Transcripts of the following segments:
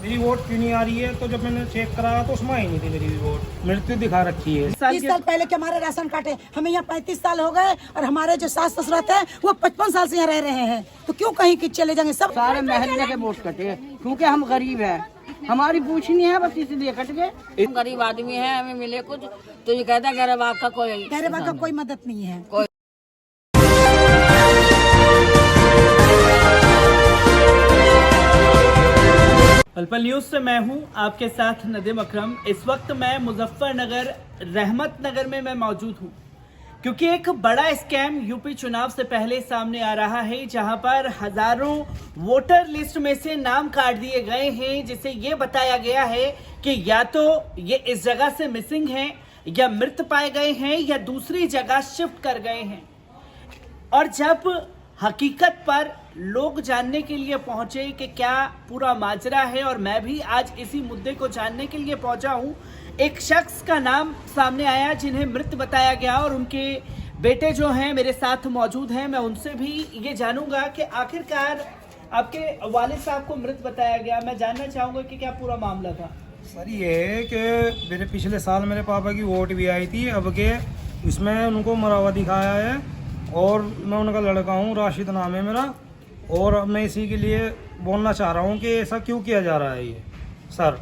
मेरी वोट क्यों नहीं आ रही है, तो जब मैंने चेक कराया तो उसमें आई नहीं थी मेरी भी वोट, मृत्यु दिखा रखी है। 30 साल पहले के हमारे राशन कार्ड है, हमें यहाँ 35 साल हो गए और हमारे जो सास ससुर हैं वो 55 साल से यहाँ रह रहे हैं, तो क्यों कहीं कि चले जाएंगे सब। सारे महल्ले के वोट कटे क्योंकि हम गरीब हैं, हमारी पूछ नहीं है, बस इसलिए कट गए। हम गरीब आदमी हैं, हमें मिले कुछ तो ये कहता है गरीब का कोई मदद नहीं है। पल पल न्यूज से मैं हूं आपके साथ नदीम अकरम। इस वक्त मैं मुजफ्फरनगर रहमत नगर में मैं मौजूद हूं क्योंकि एक बड़ा स्कैम यूपी चुनाव से पहले सामने आ रहा है, जहां पर हजारों वोटर लिस्ट में से नाम काट दिए गए हैं, जिसे ये बताया गया है कि या तो ये इस जगह से मिसिंग हैं या मृत पाए गए हैं या दूसरी जगह शिफ्ट कर गए हैं। और जब हकीकत पर लोग जानने के लिए पहुंचे कि क्या पूरा माजरा है, और मैं भी आज इसी मुद्दे को जानने के लिए पहुंचा हूं, एक शख्स का नाम सामने आया जिन्हें मृत बताया गया और उनके बेटे जो हैं मेरे साथ मौजूद हैं। मैं उनसे भी ये जानूंगा कि आखिरकार आपके वालिद साहब को मृत बताया गया। मैं जानना चाहूंगा कि क्या पूरा मामला था। सर ये है कि मेरे पिछले साल मेरे पापा की वोट भी आई थी, अब के इसमें उनको मरा हुआ दिखाया है और मैं उनका लड़का हूँ, राशिद नाम है मेरा, और मैं इसी के लिए बोलना चाह रहा हूँ कि ऐसा क्यों किया जा रहा है ये सर।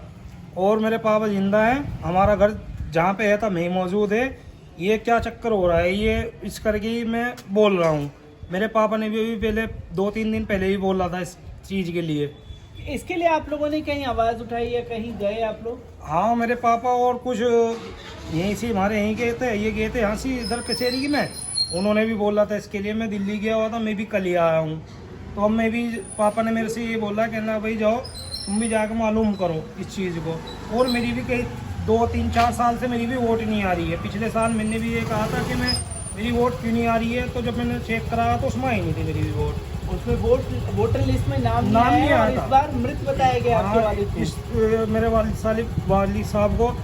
और मेरे पापा जिंदा हैं, हमारा घर जहाँ पे है था मैं मौजूद है, ये क्या चक्कर हो रहा है ये इस करके ही मैं बोल रहा हूँ। मेरे पापा ने भी पहले 2-3 दिन पहले ही बोला था इस चीज़ के लिए। इसके लिए आप लोगों ने कहीं आवाज उठाई या कहीं गए आप लोग? हाँ, मेरे पापा और कुछ यहीं से हमारे यहीं गए थे, ये गए थे यहाँ से इधर कचहरी में, उन्होंने भी बोला था इसके लिए। मैं दिल्ली गया हुआ था, मैं भी कल ही आया हूँ, तो अब मैं भी पापा ने मेरे से ये बोला कि ना भाई जाओ तुम भी जाकर मालूम करो इस चीज़ को। और मेरी भी कई 2-3-4 साल से मेरी भी वोट नहीं आ रही है। पिछले साल मैंने भी ये कहा था कि मेरी वोट क्यों नहीं आ रही है, तो जब मैंने चेक कराया तो उसमें आई नहीं थी मेरी भी वोट, उसमें वोटर लिस्ट में नाम नहीं नहीं आया। आया इस था। बार मृत बताया गया आपके वालिद को। मेरे वालिद साहब को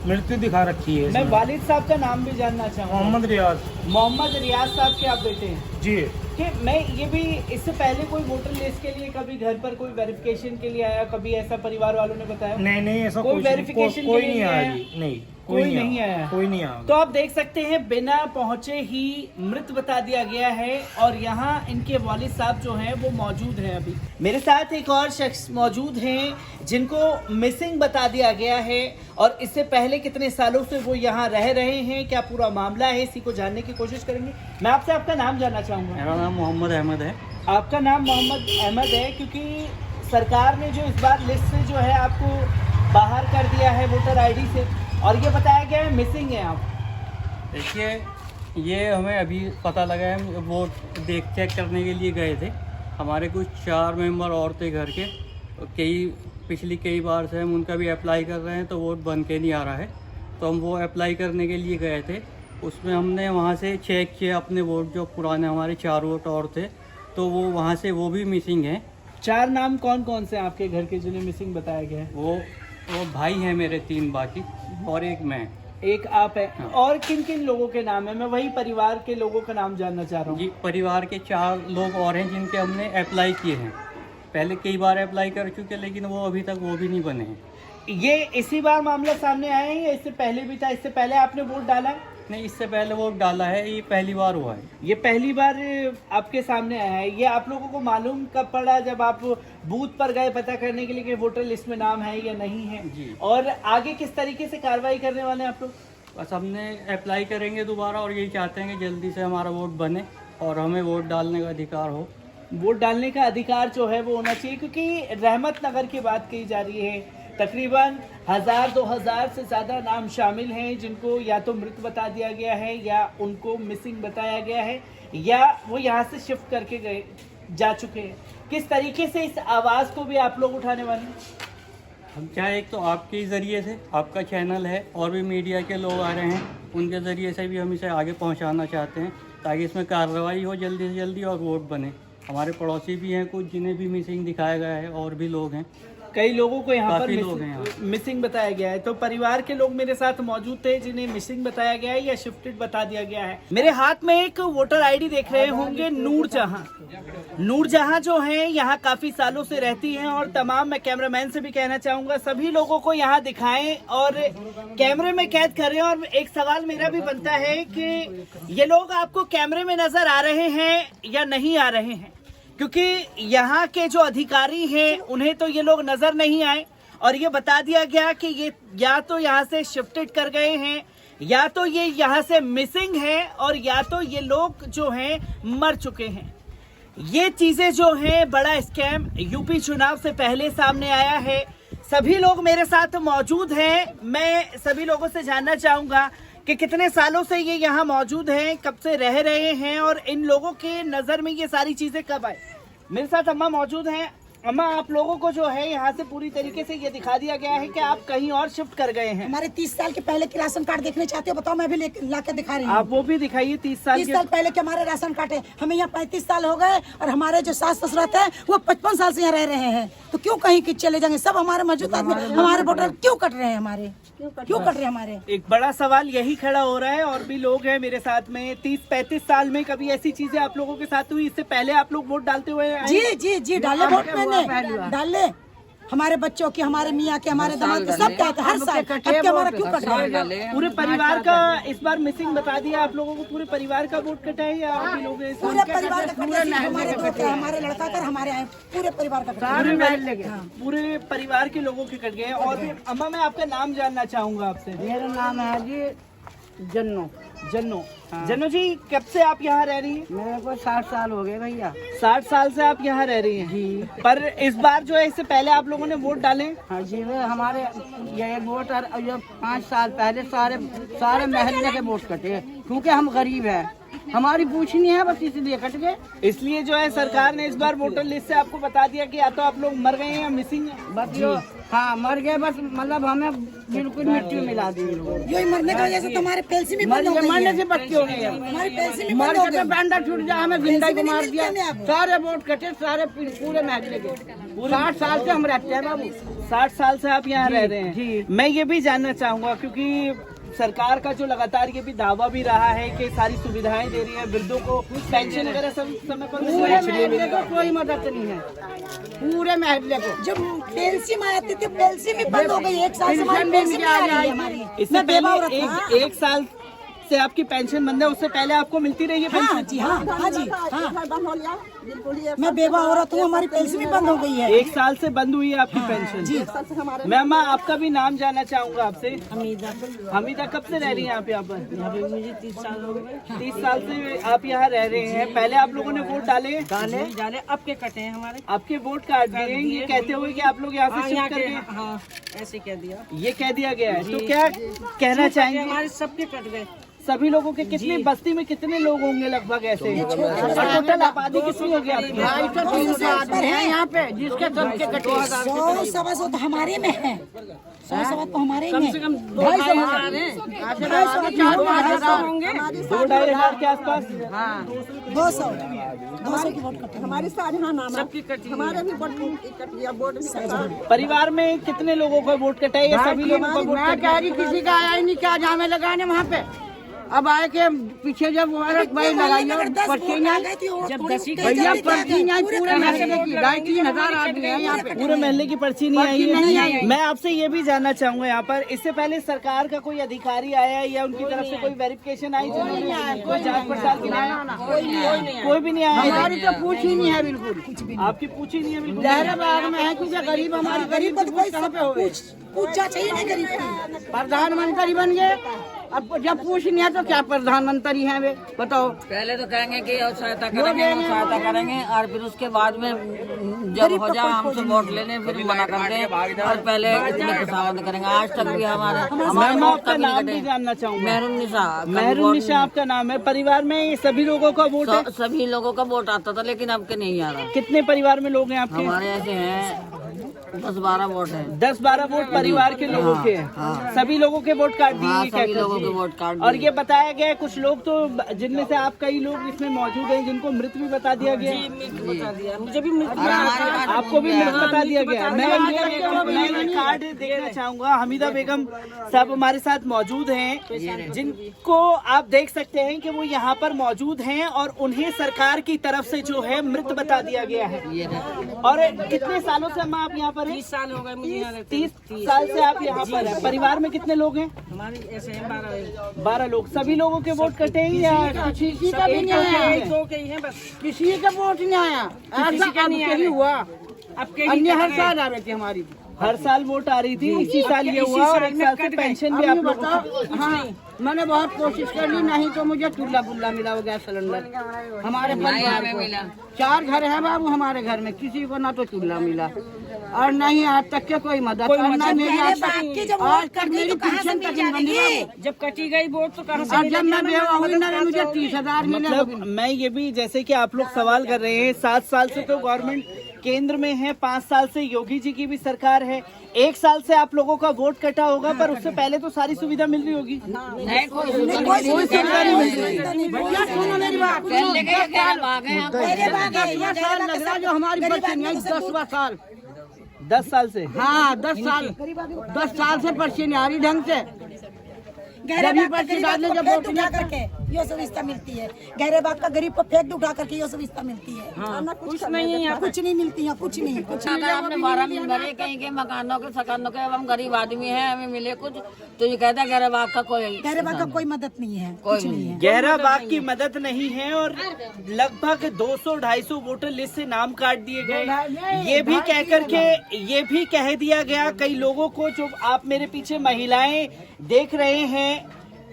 मृत्यु दिखा रखी है। मैं वालिद साहब का नाम भी जानना चाहूँगा। मोहम्मद रियाज। मोहम्मद रियाज साहब के आप बेटे हैं जी। कि मैं ये भी इससे पहले कोई वोटर लिस्ट के लिए कभी घर पर कोई वेरिफिकेशन के लिए आया, कभी ऐसा परिवार वालों ने बताया? नहीं ऐसा कोई वेरिफिकेशन कोई नहीं आया जी, नहीं कोई नहीं आया। कोई नहीं आया। तो आप देख सकते हैं बिना पहुंचे ही मृत बता दिया गया है, और यहाँ इनके वालिद साहब जो हैं वो मौजूद हैं। अभी मेरे साथ एक और शख्स मौजूद हैं जिनको मिसिंग बता दिया गया है, और इससे पहले कितने सालों से वो यहाँ रह रहे हैं, क्या पूरा मामला है, इसी को जानने की कोशिश करेंगे। मैं आपसे आपका नाम जानना चाहूँगा। मेरा नाम मोहम्मद अहमद है। आपका नाम मोहम्मद अहमद है, क्योंकि सरकार ने जो इस बार लिस्ट से जो है आपको बाहर कर दिया है वोटर आईडी से, और ये बताया गया है मिसिंग है आप। देखिए, ये हमें अभी पता लगा है, वो चेक करने के लिए गए थे। हमारे कुछ 4 मेंबर और थे घर के, पिछली कई बार से हम उनका भी अप्लाई कर रहे हैं, तो वोट बन के नहीं आ रहा है, तो हम वो अप्लाई करने के लिए गए थे। उसमें हमने वहाँ से चेक किया अपने वोट, जो पुराने हमारे 4 वोट और थे, तो वो वहाँ से वो भी मिसिंग हैं। 4 नाम कौन कौन से आपके घर के जिन्हें मिसिंग बताया गया है? वो भाई हैं मेरे 3 बाकी, और एक मैं। एक आप है। हाँ। और किन किन लोगों के नाम है? मैं वही परिवार के लोगों का नाम जानना चाह रहा हूँ। जी, परिवार के 4 लोग और हैं जिनके हमने अप्लाई किए हैं। पहले कई बार अप्लाई कर चुके, लेकिन वो अभी तक वो भी नहीं बने हैं। ये इसी बार मामला सामने आया है या इससे पहले भी था? इससे पहले आपने वोट डाला है? नहीं, इससे पहले वोट डाला है, ये पहली बार हुआ है। ये पहली बार आपके सामने आया है। ये आप लोगों को मालूम कब पड़ा? जब आप बूथ पर गए पता करने के लिए कि वोटर लिस्ट में नाम है या नहीं है? जी। और आगे किस तरीके से कार्रवाई करने वाले हैं आप लोग? बस हमने अप्लाई करेंगे दोबारा, और यही चाहते हैं कि जल्दी से हमारा वोट बने और हमें वोट डालने का अधिकार हो। वोट डालने का अधिकार जो है वो होना चाहिए, क्योंकि रहमत नगर की बात कही जा रही है। तकरीबन 1000-2000 से ज़्यादा नाम शामिल हैं जिनको या तो मृत बता दिया गया है, या उनको मिसिंग बताया गया है, या वो यहाँ से शिफ्ट करके जा चुके हैं। किस तरीके से इस आवाज़ को भी आप लोग उठाने वाले हैं? हम चाहे एक तो आपके ज़रिए से, आपका चैनल है, और भी मीडिया के लोग आ रहे हैं, उनके ज़रिए से भी हम इसे आगे पहुंचाना चाहते हैं, ताकि इसमें कार्रवाई हो जल्दी से जल्दी और वोट बने। हमारे पड़ोसी भी हैं कुछ जिन्हें भी मिसिंग दिखाया गया है, और भी लोग हैं, कई लोगों को यहाँ पर काफी लोग हैं यहाँ। मिसिंग बताया गया है। तो परिवार के लोग मेरे साथ मौजूद थे जिन्हें मिसिंग बताया गया है या शिफ्टेड बता दिया गया है। मेरे हाथ में एक वोटर आईडी देख रहे होंगे, नूरजहां। नूरजहां जो है यहाँ काफी सालों से रहती हैं और तमाम, मैं कैमरामैन से भी कहना चाहूंगा, सभी लोगों को यहाँ दिखाएं और कैमरे में कैद करें। और एक सवाल मेरा भी बनता है कि ये लोग आपको कैमरे में नजर आ रहे हैं या नहीं आ रहे हैं, क्योंकि यहाँ के जो अधिकारी हैं उन्हें तो ये लोग नजर नहीं आए और ये बता दिया गया कि ये या तो यहाँ से शिफ्टेड कर गए हैं, या तो ये यहाँ से मिसिंग है, और या तो ये लोग जो हैं मर चुके हैं। ये चीजें जो हैं, बड़ा स्कैम यूपी चुनाव से पहले सामने आया है। सभी लोग मेरे साथ मौजूद हैं। मैं सभी लोगों से जानना चाहूंगा कि कितने सालों से ये यहाँ मौजूद हैं, कब से रह रहे हैं और इन लोगों के नज़र में ये सारी चीज़ें कब आए। मेरे साथ अम्मा मौजूद हैं। अम्मा, आप लोगों को जो है यहाँ से पूरी तरीके से ये दिखा दिया गया है कि आप कहीं और शिफ्ट कर गए हैं। हमारे 30 साल के पहले के राशन कार्ड देखने चाहते हो? बताओ, मैं भी ला के दिखा रही हूँ। आप वो भी दिखाइए। 30 साल पहले के हमारे राशन कार्ड है। हमें यहाँ 35 साल हो गए और हमारे जो सास ससुर हैं वो 55 साल से यहाँ रह रहे हैं। तो क्यों कहीं की चले जाएंगे? सब हमारे मौजूद आदमी, हमारे वोटर क्यों कट रहे हैं? क्यों कट रहे हैं हमारे? एक बड़ा सवाल यही खड़ा हो रहा है। और भी लोग हैं मेरे साथ में। 30-35 साल में कभी ऐसी चीजें आप लोगों के साथ हुई? इससे पहले आप लोग वोट डालते हुए आए? जी जी जी, डाले वोट मैंने, डाले। हमारे बच्चों के, हमारे मियाँ के, हमारे दामाद के, सब क्या हर साल। अब क्या हमारा क्यों कट रहा है? पूरे परिवार का इस बार मिसिंग बता दिया आप लोगों को। पूरे परिवार का वोट कटा है या आप ही लोग हैं? पूरे परिवार का कटा है। हमारे दो थे, हमारे लड़का कर, हमारे आए, पूरे परिवार का कटा है। पूरे परिवार के लोगों के कट गए हैं। और अम्मा, मैं आपका नाम जानना चाहूंगा आपसे। मेरा नाम है जी जन्नो। जन्नो जी, कब से आप यहाँ रह रही हैं? मेरे को 60 साल हो गए भैया। 60 साल से आप यहाँ रह रही हैं जी। पर इस बार जो है, इससे पहले आप लोगों ने वोट डाले? हाँ जी, हमारे ये वोट ये 5 साल पहले सारे महल्ले के वोट कटे, क्योंकि हम गरीब हैं। हमारी पूछ नहीं है, बस इसलिए कट गए। इसलिए जो है सरकार ने इस बार वोटर लिस्ट से आपको बता दिया कि या तो आप लोग मर गए हैं या मिसिंग है। बस जो हाँ मर गए, बस मतलब हमें बिल्कुल मिट्टी में मिला दी। यही मरने की वजह से तुम्हारे पेंशन भी बंद हो गई है। मरने से बच्चे हो गए, हमारी पेंशन भी मर बंद हो के गई। बैंडा छूट जाए, हमें जिंदा को मार दिया। मिलती है सारे वोट कटे, सारे पूरे महल्ले के। 60 साल से हम रहते हैं बाबू। 60 साल से आप यहाँ रह रहे हैं। मैं ये भी जानना चाहूंगा, क्योंकि सरकार का जो लगातार ये भी दावा भी रहा है कि सारी सुविधाएं दे रही है, वृद्धों को पेंशन वगैरह सब समय पर पूरे महल्ले को कोई मदद नहीं है, पूरे महल्ले को। जब पेंशन आती थी, पेंशन भी बंद हो गई। 1 साल से हमारी पेंशन नहीं आ रही है हमारी। इससे पहले एक साल से आपकी पेंशन बंद है, उससे पहले आपको मिलती रही है पेंशन? हाँ जी, हाँ जी, हाँ। मैं बेवा औरत हूँ, हमारी पेंशन भी बंद हो गई है। 1 साल से बंद हुई है आपकी पेंशन जी। मैम, आपका भी नाम जानना चाहूंगा आपसे। हमीदा, कब से रह रही हैं आप यहाँ पर? मुझे 30 साल हो गए। 30 साल से आप यहाँ रह रहे हैं। पहले आप लोगों ने वोट डाले? डाले अब के कटे हैं हमारे। आपके वोट काट दिए ये कहते हुए कि आप लोग यहाँ से शिफ्ट कर गए? हाँ, ऐसे कह दिया। ये कह दिया गया है। तो क्या कहना चाहेंगे? हमारे सबके कट गए। सभी लोगों के कितनी बस्ती में कितने लोग होंगे लगभग ऐसे? और टोटल आबादी कितनी होगी आपकी? 250 है यहाँ पे, जिसके सबके कटे। 100-125 तो हमारे में है। 100 तो हमारे में। कम से कम 2,500 होंगे। 2-2,500 के आसपास। 200 की वोट कटे। हमारी शाहजहां नाम सबकी कटी। हमारे भी वोट कट गया, वोट भी कटा। परिवार में कितने लोगों का वोट कटा है या सभी लोगों का वोट मैं कह रही किसी का आया ही नहीं, क्या जामे लगाने वहाँ पे। अब आए के पीछे जब भाई लगाई पर्ची नहीं, जब भैया पर्ची नहीं, पूरे महल्ले की 2,500 आदमी है यहाँ पे। पूरे महल्ले की पर्ची नहीं आई नहीं है। आई। मैं आपसे ये भी जानना चाहूंगा यहाँ पर, इससे पहले सरकार का कोई अधिकारी आया या उनकी तरफ से कोई वेरिफिकेशन आई? कोई जांच पड़ताल की? कोई भी नहीं आया। हमारी तो पूछ ही नहीं है बिल्कुल। आपकी पूछ ही नहीं है बिल्कुल? जहराबाद में है, क्योंकि गरीब हमारी गरीब को पूछ कहाँ पे हो गए। पूछा चाहिए नहीं गरीब की। प्रधानमंत्री बन गए, अब जब पूछ नहीं है तो क्या प्रधानमंत्री हैं वे, बताओ। पहले तो कहेंगे कि सहायता करेंगे, वो सहायता करेंगे, और फिर उसके बाद में जब हो जाए हमसे वोट लेने, फिर मना करते हैं और पहले इतने खुशामद करेंगे। आज तक भी हमारे मैम, वोट आपका कभी नाम नहीं भी कटे। जानना चाहूंगा। मेहरुन्निसा। मेहरुन्निसा आपका नाम है। परिवार में सभी लोगों का वोट है? सभी लोगों का वोट आता था, लेकिन अब के नहीं आ रहा। कितने परिवार में लोग हैं आपके? हमारे ऐसे हैं 10-12 वोट है। 10-12 वोट परिवार के लोगों के हैं। सभी लोगों के वोट काट दिए हाँ, गए सभी लोगों के वोट काट और दिए। ये बताया गया है कुछ लोग तो जिनमें से आप कई लोग इसमें मौजूद हैं जिनको मृत भी बता दिया गया है। मुझे भी मिल आपको भी मृत बता दिया गया है। मैं कार्ड देखना चाहूंगा। हमीदा बेगम साहब हमारे साथ मौजूद हैं जिनको आप देख सकते हैं कि वो यहाँ पर मौजूद हैं और उन्हें सरकार की तरफ से जो है मृत बता दिया गया है। और कितने सालों से हम आप यहाँ पर हैं? 30 साल हो गए मुझे यहाँ रहते। 30 साल से आप यहाँ पर हैं। परिवार में कितने लोग हैं? हमारे ऐसे हैं 12 लोग। सभी लोगों के वोट कटे हैं या किसी का भी नहीं आया, 2 के ही हैं बस। किसी का वोट नहीं आया, किसी का नहीं हुआ। अब अन्य हर साल आ रहे थे हमारी, हर साल वोट आ रही थी, इसी साल ये हुआ और एक साल से पेंशन भी आप लोगों को। हाँ मैंने बहुत कोशिश कर ली, नहीं तो मुझे चूल्हा बुल्ला मिला वो गैस सिलेंडर हमारे परिवार को। 4 घर है बाबू हमारे घर में, किसी को ना तो चूल्हा मिला और नहीं आज तक के कोई मदद। और ना मेरी आज तक मेरी पेंशन तक नहीं बनी। जब कटी गई वोट तो कहाँ से? जब मैं बेवा हुई ना मुझे 30,000 मिले। मतलब मैं ये भी जैसे कि आप लोग सवाल कर रहे हैं, 7 साल से तो गवर्नमेंट केंद्र में है, 5 साल से योगी जी की भी सरकार है, 1 साल से आप लोगों का वोट कटा होगा पर उससे पहले तो सारी सुविधा मिल रही होगी। नहीं, कोई सुविधा मेरी बात साल लग रहा जो हमारी पर्ची नहीं, 10वां साल 10 साल से। हाँ 10 साल से पर्ची नहीं आ रही ढंग से। गहरे बाग का गरीब को फेंक उठा करके ये सुविधा मिलती है। गहरे बाग का गरीब को फेंक उठा करके ये सुविधा मिलती है। कुछ नहीं है, कुछ नहीं मिलती है, कुछ नहीं। अगर आपने 12 दिन भरे कहीं के मकानों के सकानों के, अब हम गरीब आदमी हैं, हमें मिले कुछ तो ये कहता है गहरा बाग का कोई गहरे बाग का कोई मदद नहीं है, कुछ नहीं है। गहरा बाग की मदद नहीं है और लगभग 200-250 वोटर लिस्ट से नाम काट दिए गए। ये भी कह करके ये भी कह दिया गया कई लोगों को, जो आप मेरे पीछे महिलाएं देख रहे हैं,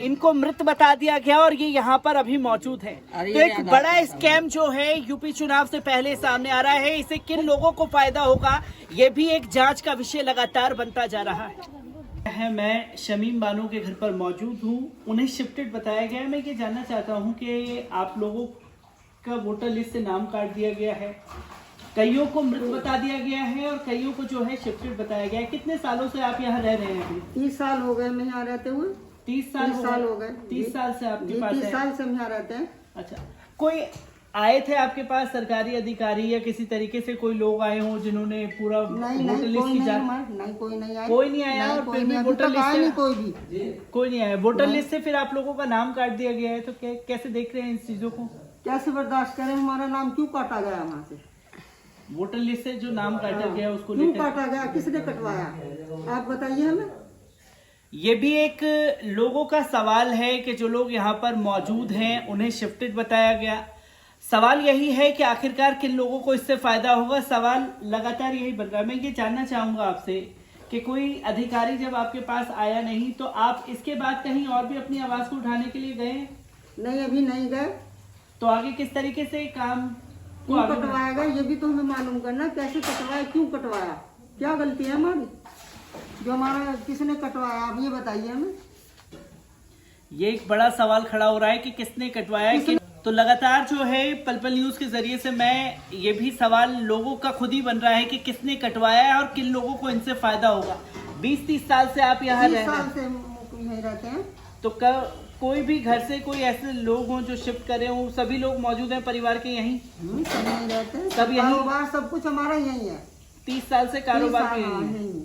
इनको मृत बता दिया गया और ये यहाँ पर अभी मौजूद है। तो एक बड़ा स्कैम जो है यूपी चुनाव से पहले सामने आ रहा है, इससे किन लोगों को फायदा होगा ये भी एक जांच का विषय लगातार बनता जा रहा है। मैं शमीम बानो के घर पर मौजूद हूँ, उन्हें शिफ्टेड बताया गया है। मैं ये जानना चाहता हूँ कि आप लोगों का वोटर लिस्ट से नाम काट दिया गया है, कईयों को मृत बता दिया गया है और कईयों को जो है शिफ्टेड बताया गया है। कितने सालों से आप यहाँ रह रहे हैं अभी? 30 साल हो गए मैं यहाँ रहते हुए। 30 साल हो गए। 30 साल से आपके पास है? 30 साल से हम यहाँ रहते हैं। अच्छा, कोई आए थे आपके पास सरकारी अधिकारी या किसी तरीके से कोई लोग आए हों जिन्होंने पूरा वोटर लिस्ट की जांच? नहीं कोई नहीं आया। कोई नहीं आया और फिर भी वोटर लिस्ट कोई नहीं आया। वोटर लिस्ट से फिर आप लोगों का नाम काट दिया गया है, तो कैसे देख रहे हैं इन चीजों को? कैसे बर्दाश्त करें, हमारा नाम क्यों काटा गया वहाँ से? वोटर लिस्ट से जो नाम काटा गया उसको क्यों काटा गया, किसने कटवाया, आप बताइए हमें। ये भी एक लोगों का सवाल है कि जो लोग यहाँ पर मौजूद हैं उन्हें शिफ्टेड बताया गया। सवाल यही है कि आखिरकार किन लोगों को इससे फायदा होगा, सवाल लगातार यही बन रहा है। मैं ये जानना चाहूंगा आपसे कि कोई अधिकारी जब आपके पास आया नहीं तो आप इसके बाद कहीं और भी अपनी आवाज को उठाने के लिए गए? नहीं, अभी नहीं गए। तो आगे किस तरीके से काम क्यों कटवाया गया ये भी तो हमें मालूम करना, कैसे कटवाया, क्यों कटवाया, क्या गलती है हमारी जो हमारा किसने कटवाया, आप ये बताइए हमें। ये एक बड़ा सवाल खड़ा हो रहा है कि किसने कटवाया कि तो लगातार जो है पल पल न्यूज के जरिए से मैं ये भी सवाल लोगों का खुद ही बन रहा है कि किसने कटवाया है और किन लोगों को इनसे फायदा होगा। 20-30 साल से आप यहाँ रह रहे हैं, 30 साल से यहीं रहते हैं। तो कोई भी घर से कोई ऐसे लोग हों जो शिफ्ट करे हों, सभी लोग मौजूद हैं परिवार के यहीं? सब यहीं रहते हैं, सब यहीं, कारोबार सब कुछ हमारा यहीं है। 30 साल से कारोबार के यहीं।